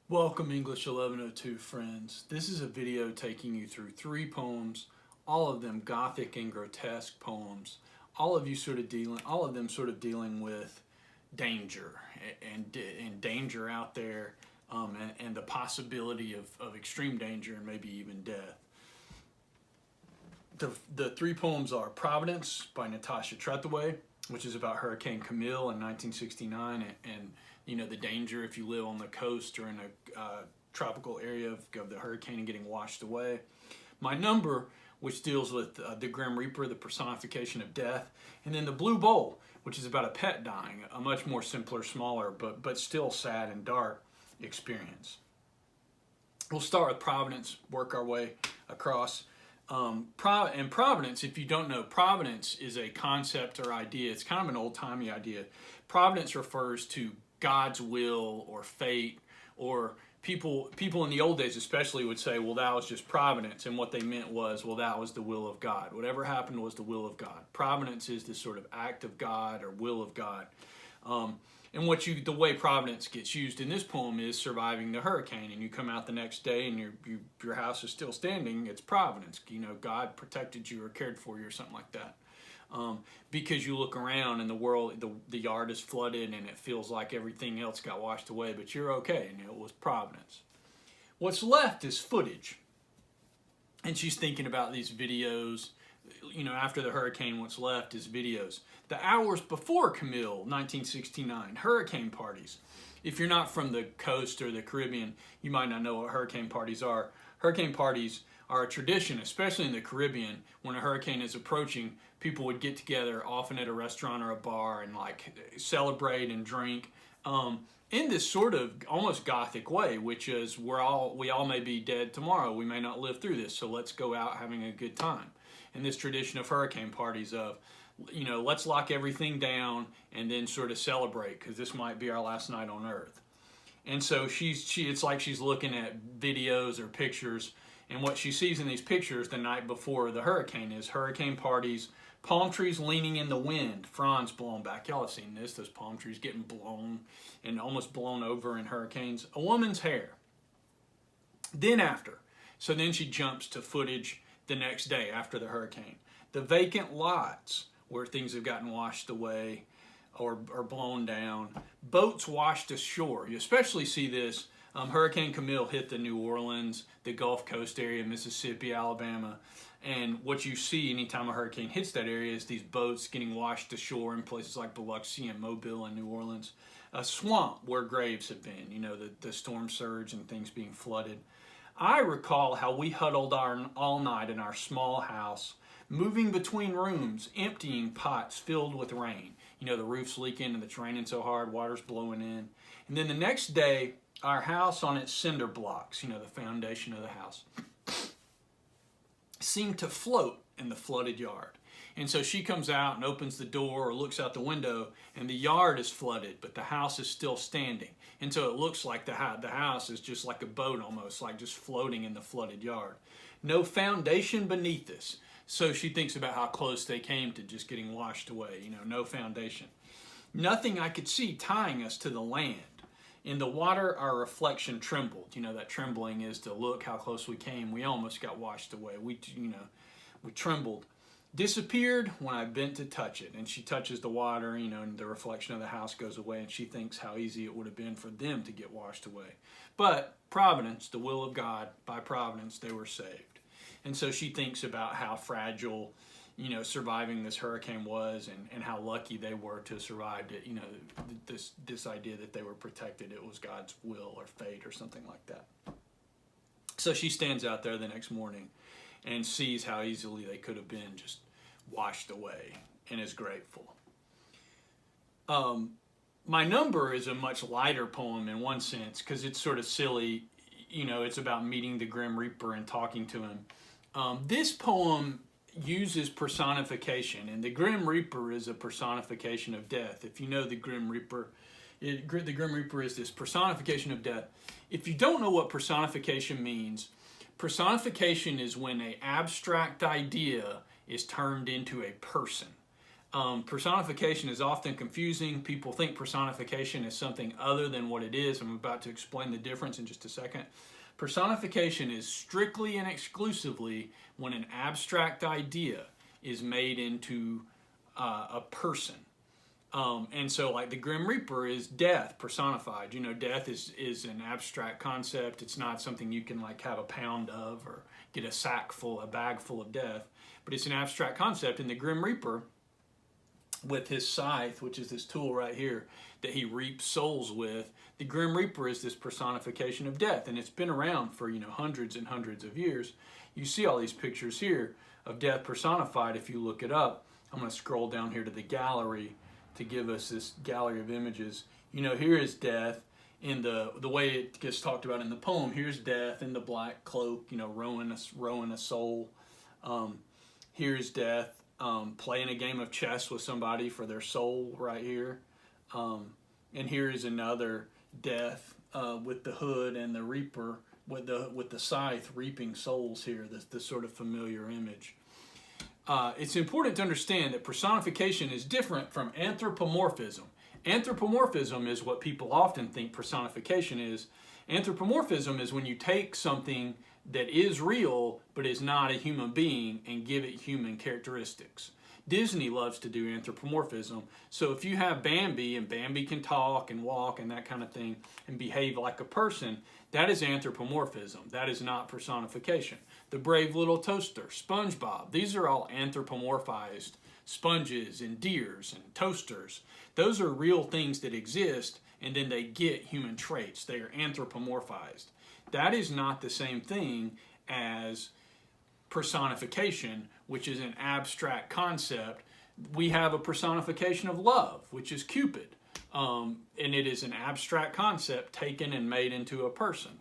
Welcome English 1102 friends. This is a video taking you through three poems, all of them gothic and grotesque poems, all of them sort of dealing with danger and danger out there, and the possibility of extreme danger and maybe even death. The three poems are Providence by Natasha Trethewey, which is about Hurricane Camille in 1969 and the danger if you live on the coast or in a tropical area of the hurricane and getting washed away. My Number, which deals with the Grim Reaper, the personification of death. And then The Blue Bowl, which is about a pet dying, a much more simpler, smaller, but still sad and dark experience. We'll start with Providence, work our way across. And Providence, if you don't know, Providence is a concept or idea. It's kind of an old-timey idea. Providence refers to God's will or fate, or people in the old days especially would say, well, that was just providence, and what they meant was, well, that was the will of God. Whatever happened was the will of God. Providence is this sort of act of God or will of God. And the way providence gets used in this poem is surviving the hurricane, and you come out the next day and your house is still standing. It's providence. God protected you or cared for you or something like that. Because you look around and the world, the yard is flooded and it feels like everything else got washed away, but you're okay, and it was providence. What's left is footage. And she's thinking about these videos. After the hurricane, what's left is videos. The hours before Camille, 1969, hurricane parties. If you're not from the coast or the Caribbean, you might not know what hurricane parties are. Hurricane parties are a tradition, especially in the Caribbean. When a hurricane is approaching, people would get together, often at a restaurant or a bar, and celebrate and drink in this sort of almost gothic way, which is we all may be dead tomorrow. We may not live through this, so let's go out having a good time. And this tradition of hurricane parties of, let's lock everything down and then sort of celebrate, because this might be our last night on earth. And so it's like she's looking at videos or pictures, and what she sees in these pictures the night before the hurricane is hurricane parties, palm trees leaning in the wind, fronds blown back. Y'all have seen this, those palm trees getting blown and almost blown over in hurricanes. A woman's hair. Then she jumps to footage the next day after the hurricane. The vacant lots where things have gotten washed away or blown down. Boats washed ashore. You especially see this. Hurricane Camille hit the New Orleans, the Gulf Coast area, Mississippi, Alabama. And what you see anytime a hurricane hits that area is these boats getting washed ashore in places like Biloxi and Mobile and New Orleans. A swamp where graves have been, the storm surge and things being flooded. I recall how we huddled all night in our small house, moving between rooms, emptying pots filled with rain. The roof's leaking and it's raining so hard, water's blowing in. And then the next day, our house on its cinder blocks, the foundation of the house, seemed to float in the flooded yard. And so she comes out and opens the door or looks out the window, and the yard is flooded, but the house is still standing. And so it looks like the house is just like a boat almost, like just floating in the flooded yard. No foundation beneath this. So she thinks about how close they came to just getting washed away, no foundation. Nothing I could see tying us to the land. In the water, our reflection trembled. That trembling is to look how close we came. We almost got washed away. We trembled. Disappeared when I bent to touch it. And she touches the water, and the reflection of the house goes away, and she thinks how easy it would have been for them to get washed away. But providence, the will of God, by providence, they were saved. And so she thinks about how fragile, surviving this hurricane was, and how lucky they were to have survived it. This idea that they were protected, it was God's will or fate or something like that. So she stands out there the next morning and sees how easily they could have been just washed away and is grateful. My Number is a much lighter poem in one sense because it's sort of silly. It's about meeting the Grim Reaper and talking to him. This poem uses personification, and the Grim Reaper is a personification of death. If you know the Grim Reaper, the Grim Reaper is this personification of death. If you don't know what personification means, personification is when an abstract idea is turned into a person. Personification is often confusing. People think personification is something other than what it is. I'm about to explain the difference in just a second. Personification is strictly and exclusively when an abstract idea is made into a person. And so like the Grim Reaper is death personified. You know, death is an abstract concept. It's not something you can like have a pound of or get a bag full of death, but it's an abstract concept. And the Grim Reaper, with his scythe, which is this tool right here that he reaps souls with, the Grim Reaper is this personification of death, and it's been around for, you know, hundreds and hundreds of years. You see all these pictures here of death personified if you look it up. I'm going to scroll down here to the gallery to give us this gallery of images. You know, here is death in the way it gets talked about in the poem. Here's death in the black cloak, you know, rowing a soul. Here's death playing a game of chess with somebody for their soul right here. And here is another death with the hood and the reaper with the scythe reaping souls here, this sort of familiar image. It's important to understand that personification is different from anthropomorphism. Anthropomorphism is what people often think personification is. Anthropomorphism is when you take something that is real but is not a human being and give it human characteristics. Disney loves to do anthropomorphism. So if you have Bambi, and Bambi can talk and walk and that kind of thing and behave like a person, that is anthropomorphism. That is not personification. The Brave Little Toaster, SpongeBob, these are all anthropomorphized sponges and deers and toasters. Those are real things that exist, and then they get human traits. They are anthropomorphized. That is not the same thing as personification, which is an abstract concept. We have a personification of love, which is Cupid. And it is an abstract concept taken and made into a person.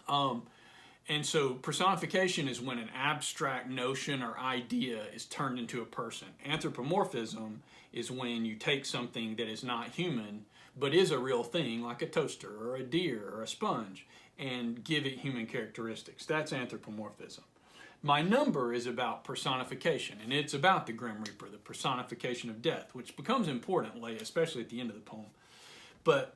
And so personification is when an abstract notion or idea is turned into a person. Anthropomorphism is when you take something that is not human, but is a real thing, like a toaster or a deer or a sponge, and give it human characteristics. That's anthropomorphism. My number is about personification, and it's about the Grim Reaper, the personification of death, which becomes important later, especially at the end of the poem. But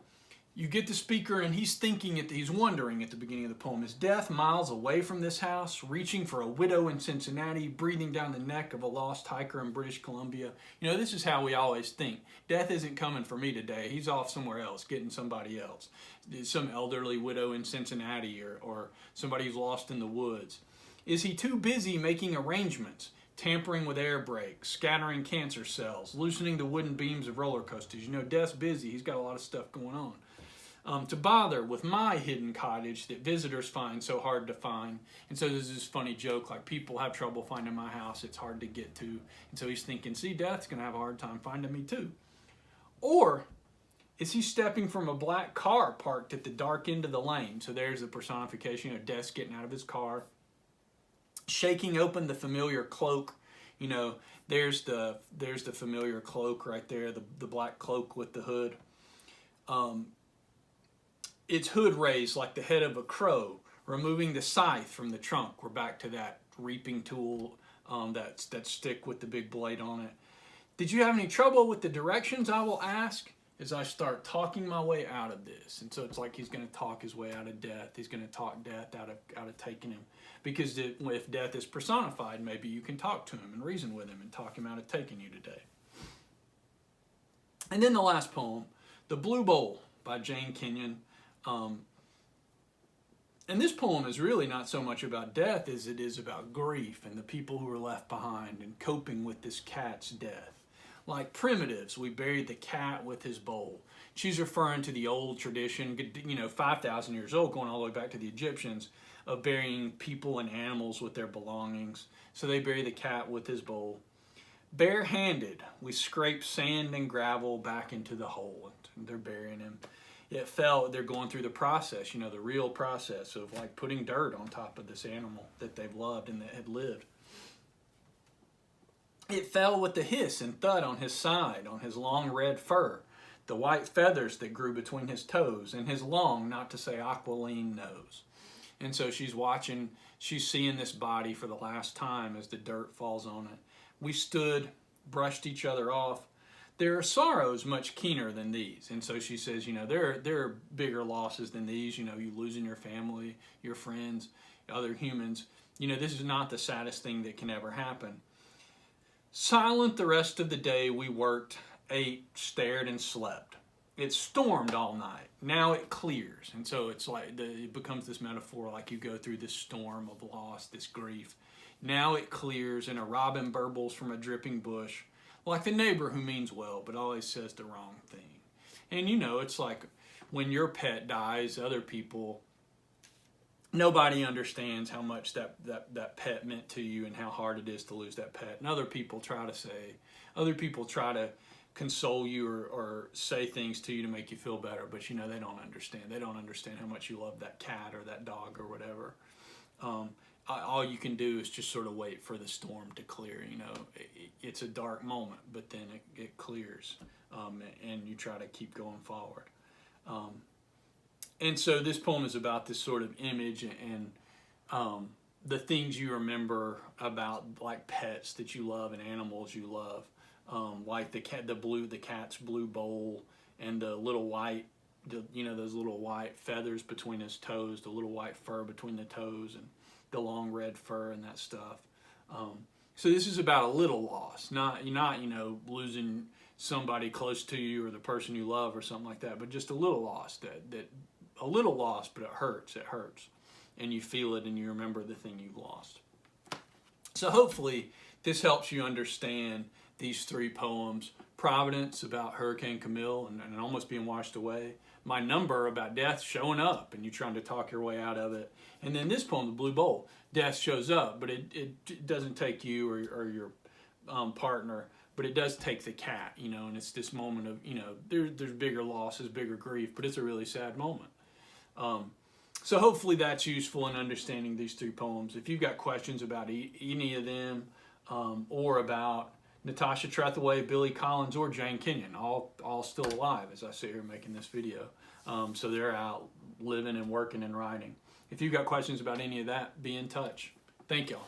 you get the speaker, and he's wondering at the beginning of the poem, is death miles away from this house, reaching for a widow in Cincinnati, breathing down the neck of a lost hiker in British Columbia? You know, this is how we always think. Death isn't coming for me today. He's off somewhere else, getting somebody else. Some elderly widow in Cincinnati or somebody who's lost in the woods. Is he too busy making arrangements, tampering with air brakes, scattering cancer cells, loosening the wooden beams of roller coasters? You know, death's busy. He's got a lot of stuff going on. To bother with my hidden cottage that visitors find so hard to find. And so there's this funny joke, like, people have trouble finding my house, it's hard to get to. And so he's thinking, see, death's going to have a hard time finding me too. Or is he stepping from a black car parked at the dark end of the lane? So there's the personification of death getting out of his car. Shaking open the familiar cloak. You know, there's the familiar cloak right there, the black cloak with the hood. Its hood raised like the head of a crow, removing the scythe from the trunk. We're back to that reaping tool, that stick with the big blade on it. Did you have any trouble with the directions, I will ask, as I start talking my way out of this? And so it's like he's going to talk his way out of death. He's going to talk death out of taking him. Because if death is personified, maybe you can talk to him and reason with him and talk him out of taking you today. And then the last poem, The Blue Bowl by Jane Kenyon. And this poem is really not so much about death as it is about grief and the people who are left behind and coping with this cat's death. Like primitives, we buried the cat with his bowl. She's referring to the old tradition, 5,000 years old, going all the way back to the Egyptians, of burying people and animals with their belongings. So they bury the cat with his bowl. Bare-handed, we scrape sand and gravel back into the hole, and they're burying him. They're going through the process, the real process of like putting dirt on top of this animal that they've loved and that had lived. It fell with the hiss and thud on his side, on his long red fur, the white feathers that grew between his toes, and his long, not to say aquiline nose. And so she's seeing this body for the last time as the dirt falls on it. We stood brushed each other off. There are sorrows much keener than these. And so she says, there are bigger losses than these. You losing your family, your friends, other humans. This is not the saddest thing that can ever happen. Silent the rest of the day we worked, ate, stared, and slept. It stormed all night. Now it clears. And so it's like, it becomes this metaphor, like you go through this storm of loss, this grief. Now it clears, and a robin burbles from a dripping bush, like the neighbor who means well, but always says the wrong thing. And it's like when your pet dies, other people, nobody understands how much that pet meant to you and how hard it is to lose that pet. And other people try to console you or say things to you to make you feel better, but they don't understand. They don't understand how much you love that cat or that dog or whatever. All you can do is just sort of wait for the storm to clear. It's a dark moment, but then it clears, and you try to keep going forward. And so this poem is about this sort of image and the things you remember about, like pets that you love and animals you love, like the cat's blue bowl and the little white, those little white feathers between his toes, the little white fur between the toes, and the long red fur and that stuff. So this is about a little loss, not losing somebody close to you or the person you love or something like that, but just a little loss that a little loss, but it hurts, and you feel it and you remember the thing you lost. So hopefully this helps you understand these three poems: Providence, about Hurricane Camille and almost being washed away; My Number, about death showing up and you trying to talk your way out of it; and then this poem, The Blue Bowl, death shows up, but it doesn't take you or your partner, but it does take the cat, and it's this moment of, there's bigger losses, bigger grief, but it's a really sad moment. So hopefully that's useful in understanding these three poems. If you've got questions about any of them, or about Natasha Trethewey, Billy Collins, or Jane Kenyon, all still alive as I sit here making this video. So they're out living and working and writing. If you've got questions about any of that, be in touch. Thank y'all.